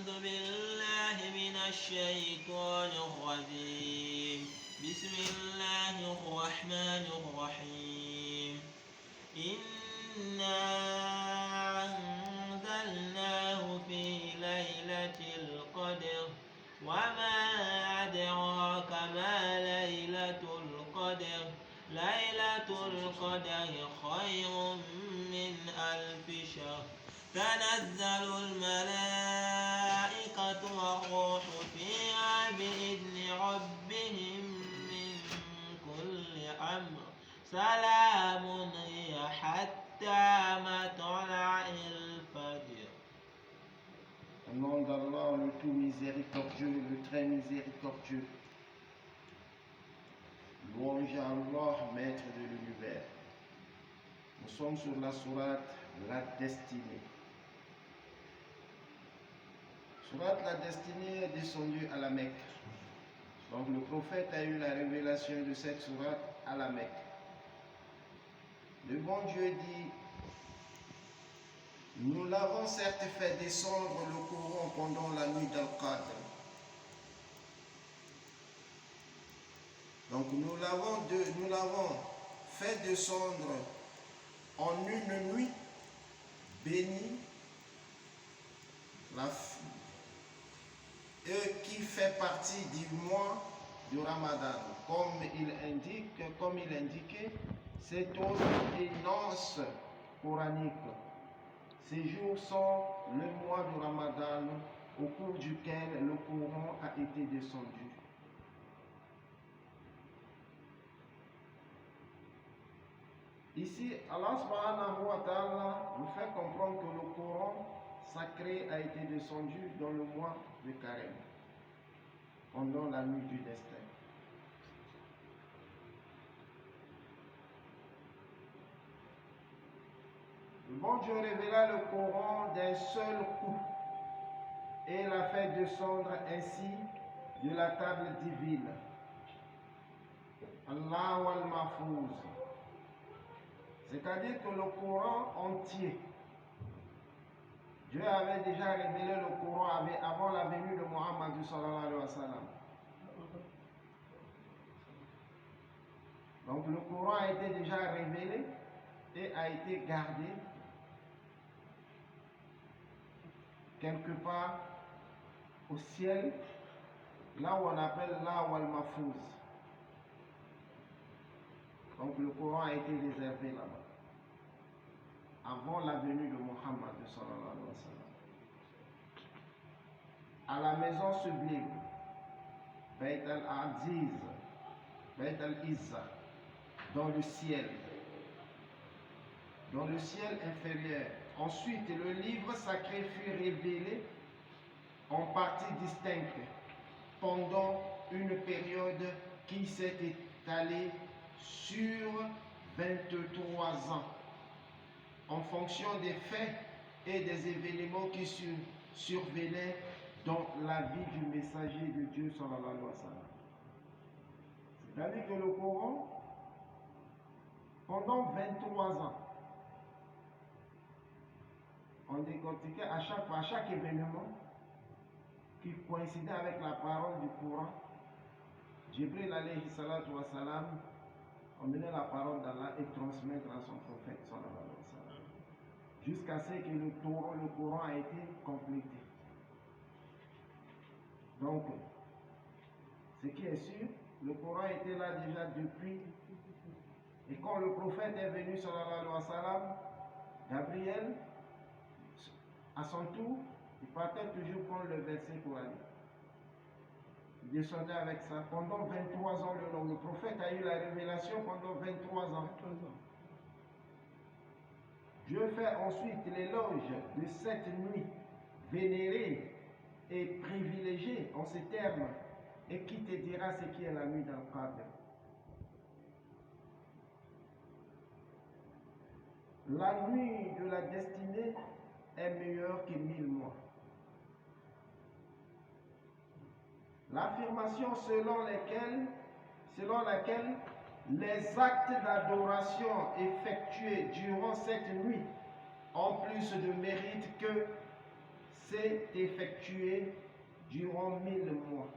أعوذ بالله من الشيطان الرجيم بسم الله الرحمن الرحيم إنا أنزلناه في ليلة القدر وما أدراك ما ليلة القدر ليلة القدر خير من ألف شهر تنزل الملائكة والروح فيها بإذن ربهم من كل أمر سلام هي حتى مطلع الفجر. Au nom d'Allah, le tout miséricordieux, le très miséricordieux. Louange à Allah, maître de l'univers. Nous sommes sur la sourate La Destinée. Sourate La Destinée est descendue à la Mecque. Donc le prophète a eu la révélation de cette sourate à la Mecque. Le bon Dieu dit: nous l'avons certes fait descendre le Coran pendant la nuit d'Al-Qadr. Donc nous l'avons fait descendre en une nuit bénie, qui fait partie du mois du Ramadan. Comme il indiquait, c'est aussi une anse coranique. Ces jours sont le mois du Ramadan au cours duquel le Coran a été descendu. Ici, Allah subhanahu wa ta'ala nous fait comprendre que le Coran sacré a été descendu dans le mois de Carême, pendant la nuit du destin. Le bon Dieu révéla le Coran d'un seul coup et l'a fait descendre ainsi de la table divine. Allah al-Mahfouz. C'est-à-dire que le Coran entier, Dieu avait déjà révélé le Coran avant la venue de Muhammad sallallahu alayhi wa sallam. Donc le Coran a été déjà révélé et a été gardé quelque part au ciel, là où on appelle Law al-Mahfouz. Donc le Coran a été réservé là-bas, avant la venue de Muhammad sallallahu alayhi wa sallam. À la maison sublime, Bayt al-Aziz, Bayt al-Izza, dans le ciel inférieur. Ensuite, le livre sacré fut révélé en parties distinctes pendant une période qui s'est étalée sur 23 ans, en fonction des faits et des événements qui survenaient dans la vie du messager de Dieu sallallahu alayhi wa sallam. C'est-à-dire que le Coran, pendant 23 ans, on décortiquait à chaque événement qui coïncidait avec la parole du Coran. Jibril alayhi salatu wa salam emmenait la parole d'Allah et transmettre à son prophète sallallahu alayhi wa sallam, jusqu'à ce que le Coran a été complété. Donc, ce qui est sûr, le Coran était là déjà depuis. Et quand le prophète est venu sallallahu alayhi wa sallam, Gabriel, à son tour, il partait toujours prendre le verset coranique. Il descendait avec ça pendant 23 ans. Le prophète a eu la révélation pendant 23 ans. Dieu fait ensuite l'éloge de cette nuit vénérée et privilégiée en ces termes. Et qui te dira ce qui est la nuit d'Al-Qadr? La nuit de la destinée est meilleure que 1000 mois. L'affirmation selon laquelle les actes d'adoration effectués durant cette nuit ont plus de mérite que ceux s'est effectué durant 1000 mois.